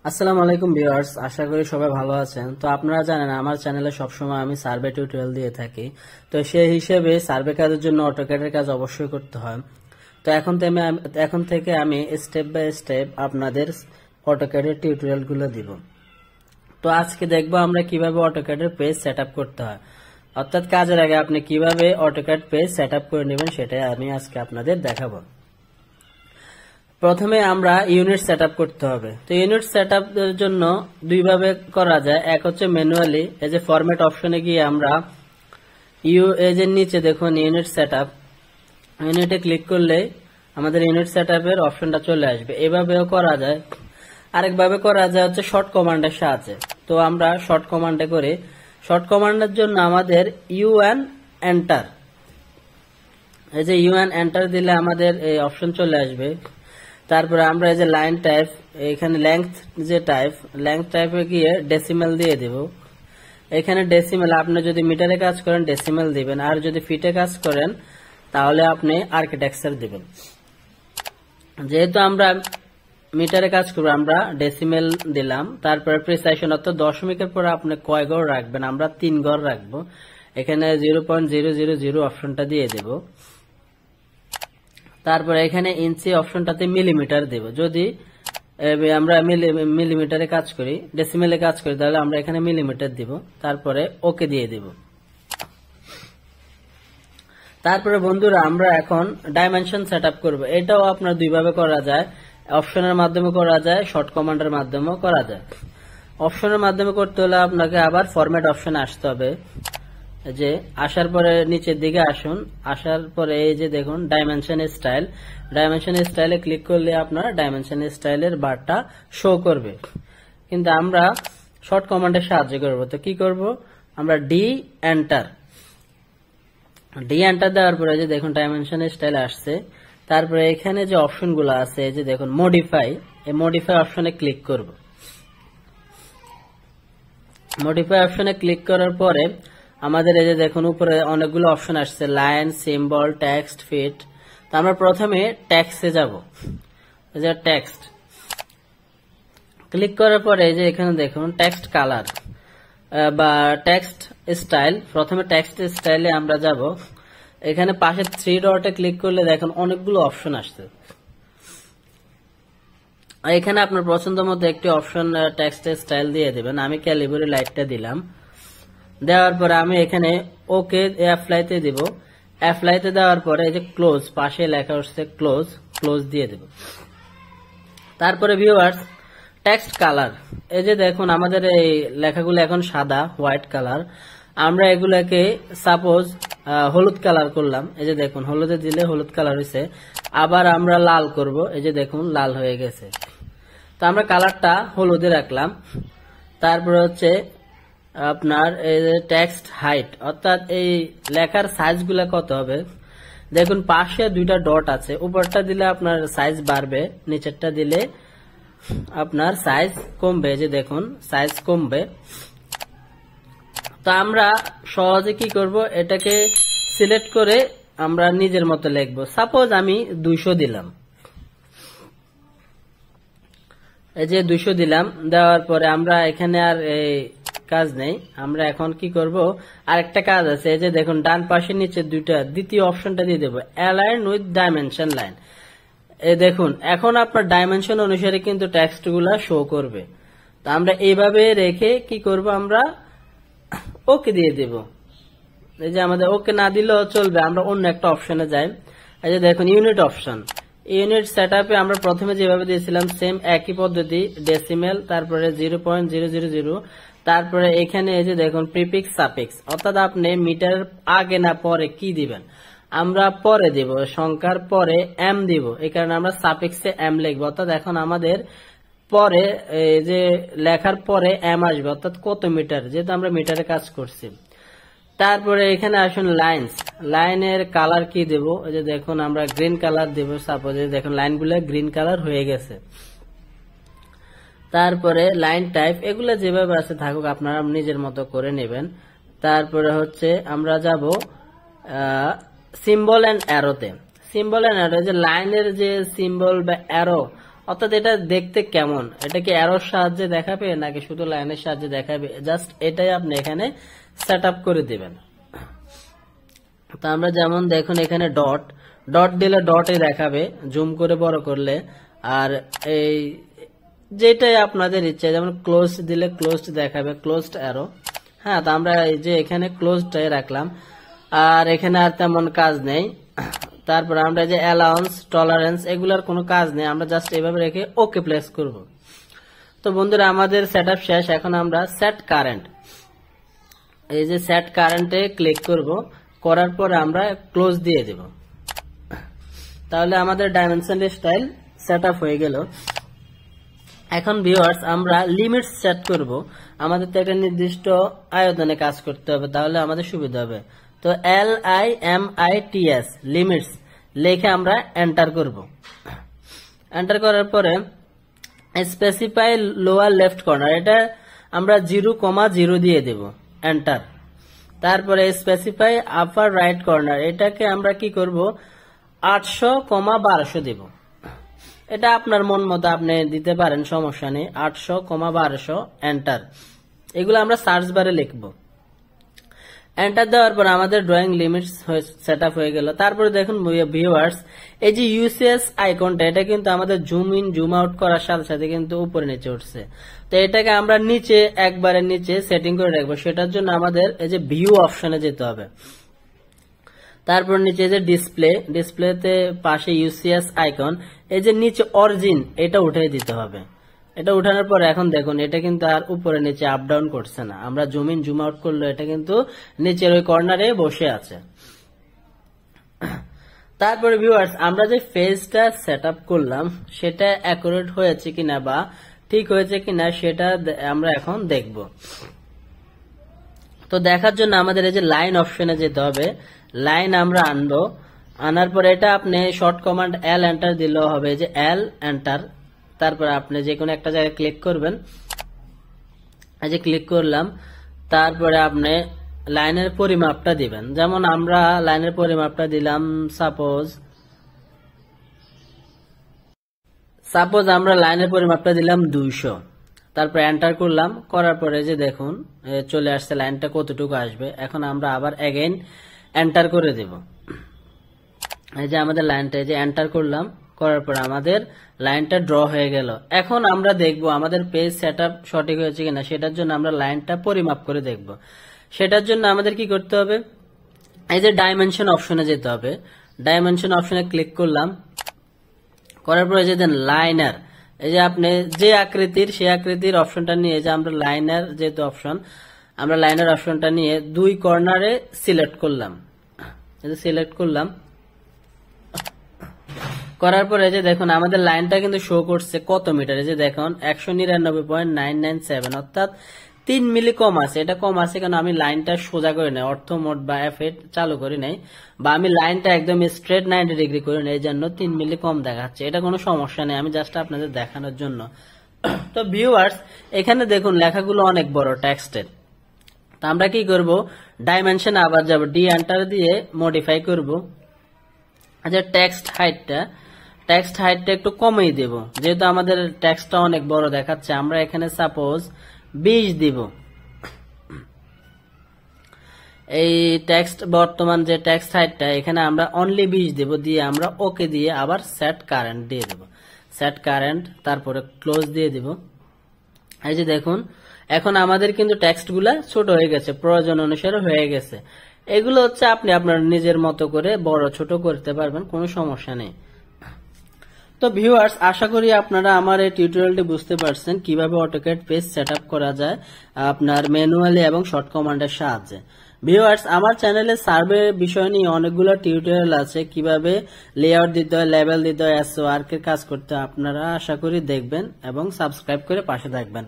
আসসালামু আলাইকুম ভিউয়ার্স, আশা করি সবাই ভালো আছেন। তো আপনারা জানেন আমার চ্যানেলে সবসময় আমি সার্ভে টিউটোরিয়াল দিয়ে থাকি। তো সেই হিসেবে সার্ভে কাজের জন্য অটোক্যাডের কাজ অবশ্যই করতে হয়। তো এখন থেকে আমি স্টেপ বাই স্টেপ আপনাদের অটোক্যাডের টিউটোরিয়ালগুলো দিব। তো আজকে দেখবো আমরা কিভাবে অটোক্যাডের পেজ সেটআপ করতে হয়, অর্থাৎ কাজের আগে আপনি কিভাবে অটোক্যাড পেজ সেটআপ করে নেবেন সেটাই আমি আজকে আপনাদের দেখাবো। প্রথমে আমরা ইউনিট সেটআপ করতে হবে। তো ইউনিট সেটআপ এর জন্য দুইভাবে করা যায়। এক হচ্ছে ম্যানুয়ালি, এই যে ফরম্যাট অপশনে গিয়ে আমরা এই যে নিচে দেখুন ইউনিট সেটআপ, ইউনিটে ক্লিক করলে আমাদের ইউনিট সেটআপের অপশনটা চলে আসবে। এভাবেও করা যায়। আরেকভাবে করা যায় হচ্ছে শর্ট কমান্ডের সাহায্যে। তো আমরা শর্ট কমান্ডে করি। শর্ট কমান্ডের জন্য আমাদের ইউএন এন্টার, এই যে ইউএন এন্টার দিলে আমাদের এই অপশন চলে আসবে। তারপরে আমরা এই যে লাইন টাইপ, এখানে লেংথ যে টাইপ, লেংথ টাইপে গিয়ে ডেসিমেল দিয়ে দেব। এখানে ডেসিমেল আপনি যদি মিটারে কাজ করেন ডেসিমেল দিবেন, আর যদি ফিটে কাজ করেন তাহলে আপনি আর্কিটেকচার দিবেন। যেহেতু আমরা মিটারে কাজ করবো আমরা ডেসিমেল দিলাম। তারপরে প্রিসাইশন অর্থাৎ দশমিকের পরে আপনি কয় ঘর রাখবেন, আমরা 3 ঘর রাখবো। এখানে 0.000 অপশনটা দিয়ে দেব। তারপরে এখানে ইঞ্চি অপশনটাতে মিলিমিটার দেব। যদি আমরা মিলিমিটারে কাজ করি, ডেসিমেলে কাজ করি, তাহলে আমরা এখানে মিলিমিটার দিব। তারপরে ওকে দিয়ে দেব। তারপরে বন্ধুরা আমরা এখন ডাইমেনশন সেটআপ করব। এটাও আপনার দুইভাবে করা যায়, অপশনের মাধ্যমে করা যায়, শর্ট কমান্ডের মাধ্যমেও করা যায়। অপশনের মাধ্যমে করতে হলে আপনাকে আবার ফরম্যাট অপশনে আসতে হবে। যে আসার পরে নিচের দিকে আসুন, আসার পরে এই যে দেখুন ডাইমেনশন স্টাইল, ডাইমেনশন স্টাইলে ক্লিক করলে আপনার ডাইমেনশন স্টাইলের বারটা শো করবে। কিন্তু আমরা শর্ট কমান্ডের সাহায্য করব। তো কি করব, আমরা ডি এন্টার দেওয়ার পরে যে দেখুন ডাইমেনশন স্টাইল আসছে। তারপরে এখানে যে অপশনগুলো আছে, এই যে দেখুন মডিফাই, এই মডিফাই অপশনে ক্লিক করব। মডিফাই অপশনে ক্লিক করার পরে আমাদের এই যে দেখুন উপরে অনেকগুলো অপশন আসছে, লাইন, সিম্বল, টেক্সট, ফিট। তো আমরা প্রথমে টেক্সটে যাব। এই যে টেক্সট ক্লিক করার পরে এই যে এখানে দেখুন টেক্সট কালার বা টেক্সট স্টাইল। প্রথমে টেক্সট স্টাইলে আমরা যাব। এখানে পাশে 3 ডটে ক্লিক করলে দেখুন অনেকগুলো অপশন আসছে। এখানে আপনার পছন্দ মতো একটি অপশন টেক্সট স্টাইল দিয়ে দিবেন। আমি ক্যালিবরি লাইটটা দিলাম। দেওয়ার পরে আমি এখানে ওকে অ্যাপ্লাইতে দিব। অ্যাপ্লাইতে দেওয়ার পরে এই যে ক্লোজ, পাশে লেখা হচ্ছে ক্লোজ, ক্লোজ দিয়ে দেব। তারপরে ভিউয়ার্স টেক্সট কালার, এই যে দেখুন আমাদের এই লেখাগুলো এখন সাদা, হোয়াইট কালার। আমরা এগুলাকে সাপোজ হলুদ কালার করলাম। এই যে দেখুন হলুদে দিলে হলুদ কালার হয়েছে। আবার আমরা লাল করব, এই যে দেখুন লাল হয়ে গেছে। তো আমরা কালারটা হলুদে রাখলাম। তারপরে হচ্ছে আপনার এই যে টেক্সট হাইট, অর্থাৎ এই লেখার সাইজগুলো কত হবে। দেখুন পাশে 2টা ডট আছে, উপরটা দিলে আপনার সাইজ বাড়বে, নিচেরটা দিলে আপনার সাইজ কমবে। যে দেখুন সাইজ কমবে। তো আমরা সহজে কি করব, এটাকে সিলেক্ট করে আমরা নিজের মতো লিখবো। সাপোজ আমি 200 দিলাম, এই যে 200 দিলাম। দেওয়ার পরে আমরা এখানে আর এই কাজ নেই, আমরা এখন কি করব, আরেকটা কাজ আছে। এই যে দেখুন ডান পাশে নিচে দ্বিতীয় অপশনটা দিয়ে দেবো, অ্যালাইন উইথ ডাইমেনশন লাইন। এই দেখুন এখন আপনার ডাইমেনশন অনুসারে কিন্তু টেক্সট গুলা শো করবে। তো আমরা এইভাবে রেখে কি করব, আমরা ওকে দিয়ে দেব। এই যে আমাদের ওকে না দিলেও চলবে, আমরা অন্য একটা অপশনে যাই। এই যে দেখুন ইউনিট অপশন, ইউনিট সেটআপে আমরা প্রথমে যেভাবে দিয়েছিলাম সেম একই পদ্ধতি, ডেসিমেল, তারপরে 0.000, তারপরে এখানে এই যে দেখুন প্রিফিক্স সাফিক্স, অর্থাৎ আপনি মিটার আগে না পরে কি দিবেন, আমরা পরে দিব, সংখ্যার পরে এম দিব। এই কারণে আমরা সাফিক্সে এম লিখবো। অর্থাৎ এখন আমাদের পরে এই যে লেখার পরে এম আসবে, অর্থাৎ কত মিটার, যেহেতু আমরা মিটারে কাজ করছি। তারপরে এখানে আসুন লাইনস, লাইনের কালার কি দেব, এই যে দেখুন আমরা গ্রিন কালার দেব। সাপোজ দেখুন লাইনগুলো গ্রিন কালার হয়ে গেছে। তারপরে লাইন টাইপ, এগুলো যেভাবে আছে থাকুক, আপনারা নিজের মতো করে নেবেন। তারপরে হচ্ছে আমরা যাব সিম্বল এন্ড অ্যারোতে। সিম্বল এন্ড অ্যারো, যে লাইনের যে সিম্বল বা অ্যারো অর্থাৎ এটা দেখতে কেমন, এটা কি অ্যারোর সাহায্যে দেখাবে নাকি শুধু লাইনের সাহায্যে দেখাবে, জাস্ট এটাই আপনি এখানে সেট আপ করে দিবেন। তো আমরা যেমন দেখুন এখানে ডট ডট দিলে ডটই দেখাবে, জুম করে বড় করলে, আর এই যেটাই আপনাদের ইচ্ছা, যেমন ক্লোজ দিলে ক্লোজড দেখাবে, ক্লোজড অ্যারো। হ্যাঁ, তো আমরা এই যে এখানে ক্লোজডটাই রাখলাম, আর এখানে আর তেমন কাজ নেই। তারপর আমরা যে অ্যালাউন্স, টলারেন্স এগুলোর কোনো কাজ নেই, আমরা জাস্ট এভাবে রেখে ওকে প্লেস করব। তো বন্ধুরা আমাদের সেটআপ শেষ, এখন আমরা সেট কারেন্ট, এই যে সেট কারেন্টে ক্লিক করব, করার পর আমরা ক্লোজ দিয়ে দেব। তাহলে আমাদের ডাইমেনশন স্টাইল সেটআপ হয়ে গেল। এখন ভিউয়ার্স আমরা লিমিটস সেট করব, আমাদের তো একটা নির্দিষ্ট আয়তনে কাজ করতে হবে, তাহলে আমাদের সুবিধা হবে। তো LIMITS লিমিটস লিখে আমরা এন্টার করব। এন্টার করার পরে স্পেসিফাই লোয়ার লেফট কর্নার, এটা আমরা 0,0 দিয়ে দেব, এন্টার। তারপরে স্পেসিফাই আপার রাইট কর্নার, এটাকে আমরা কি করব 800,1200 দেব। এটা আপনার মন মতো আপনি দিতে পারেন, সমস্যা নেই। 800,1200 এন্টার, এগুলো আমরা সার্চ বারে লিখব। এন্টার দেওয়ার পর আমাদের ড্রয়িং লিমিটস সেট আপ হয়ে গেল। তারপরে দেখুন ভিউয়ার্স, এই যে ইউসিএস আইকনটা, এটা কিন্তু আমাদের জুম ইন জুম আউট করার সাথে সাথে কিন্তু উপরে নিচে উঠছে। তো এটাকে আমরা নিচে, একবারে নিচে সেটিং করে রাখবো। সেটার জন্য আমাদের এই যে ভিউ অপশনে যেতে হবে, তারপর নিচে যে ডিসপ্লেতে পাশে ইউসিএস আইকন, এই যে নিচে অরিজিন, এটা উঠিয়ে দিতে হবে। এটা উঠানোর পর এখন দেখুন এটা কিন্তু আর উপরে নিচে আপ ডাউন করছে না, আমরা জুম ইন জুম আউট করলে এটা কিন্তু নিচের ওই কর্নারে বসে আছে। তারপরে ভিউয়ার্স আমরা যে ফেজটা সেট আপ করলাম সেটা অ্যাকুরেট হয়েছে কিনা বা ঠিক হয়েছে কিনা সেটা আমরা এখন দেখব। তো দেখার জন্য আমাদের এই যে লাইন অপশনে যেতে হবে, লাইন আমরা আনবো। আনার পরে এটা আপনি শর্ট কমান্ড L এন্টার দিলেও হবে, যে L এন্টার। তারপর আপনি যে কোনো একটা জায়গায় ক্লিক করবেন, এই যে ক্লিক করলাম। তারপরে আপনি লাইনের পরিমাপটা দিবেন, যেমন আমরা লাইনের পরিমাপটা দিলাম সাপোজ আমরা লাইনের পরিমাপটা দিলাম 200। তারপর এন্টার করলাম, করার পরে যে দেখুন চলে আসছে লাইনটা কতটুকু আসবে। এখন আমরা আবার এগেইন এন্টার করে দেব। এই যে আমাদের লাইনটা, এই যে এন্টার করলাম, করার পর আমাদের লাইনটা ড্র হয়ে গেল। এখন আমরা দেখব আমাদের পেজ সেটআপ সঠিক হয়েছে কিনা, সেটার জন্য আমরা লাইনটা পরিমাপ করে দেখব। সেটার জন্য আমাদের কি করতে হবে, এই যে ডাইমেনশন অপশনে যেতে হবে। ডাইমেনশন অপশনে ক্লিক করলাম, করার পর এই যে দেন লাইনার, এই যে আপনি যে আকৃতির সেই আকৃতির অপশনটা নিয়ে, যে আমরা লাইনার যেহেতু অপশন, আমরা লাইনার অপশনটা নিয়ে 2 কর্নারে সিলেক্ট করলাম। এই যে সিলেক্ট করলাম, করার পরে যে দেখুন আমাদের লাইনটা কিন্তু শো করছে কত মিটার, এই যে দেখুন 199.997, অর্থাৎ 3 মিলি কম আছে। এটা কম আছে কারণ আমি লাইনটা সোজা করে নাই, অর্থ মোড বা F8 চালু করি নাই, বা আমি লাইনটা একদম স্ট্রেট 90 ডিগ্রি করে নাই, এই জন্য 3 মিলি কম দেখাচ্ছে। এটা কোনো সমস্যা নেই, আমি জাস্ট আপনাদের দেখানোর জন্য। তো ভিউয়ার্স এখানে দেখুন লেখাগুলো অনেক বড় টেক্সটের। তো আমরা কি করব, ডাইমেনশন আবার যাব, ডি এন্টার দিয়ে মডিফাই করব। আচ্ছা, টেক্সট হাইটটা একটু কমিয়ে দেব, যেহেতু আমাদের টেক্সটটা অনেক বড় দেখাচ্ছে। আমরা এখানে সাপোজ 20 দিব। এই টেক্সট বর্তমান যে টেক্সট হাইটটা, এখানে আমরা অনলি 20 দেব, দিয়ে আমরা ওকে দিয়ে আবার সেট কারেন্ট দিয়ে দেব। সেট কারেন্ট, তারপরে ক্লোজ দিয়ে দিব। এই যে দেখুন এখন আমাদের কিন্তু টেক্সটগুলা ছোট হয়ে গেছে, প্রয়োজন অনুসারে হয়ে গেছে। এগুলো হচ্ছে আপনি আপনার নিজের মতো করে বড় ছোট করতে পারবেন, কোনো সমস্যা নেই। তো ভিউয়ার্স আশা করি আপনারা আমার এই টিউটোরিয়ালটি বুঝতে পারছেন কিভাবে অটোক্যাড পেজ সেটআপ করা যায় আপনার ম্যানুয়ালি এবং শর্ট কমান্ডের সাহায্যে। ভিউয়ার্স আমার চ্যানেলে সার্ভে বিষয় নিয়ে অনেকগুলো টিউটোরিয়াল আছে, কিভাবে লেআউট দিতে হয়, লেভেল দিতে হয়, এসওআর এর কাজ করতে হয়। আপনারা আশা করি দেখবেন এবং সাবস্ক্রাইব করে পাশে থাকবেন।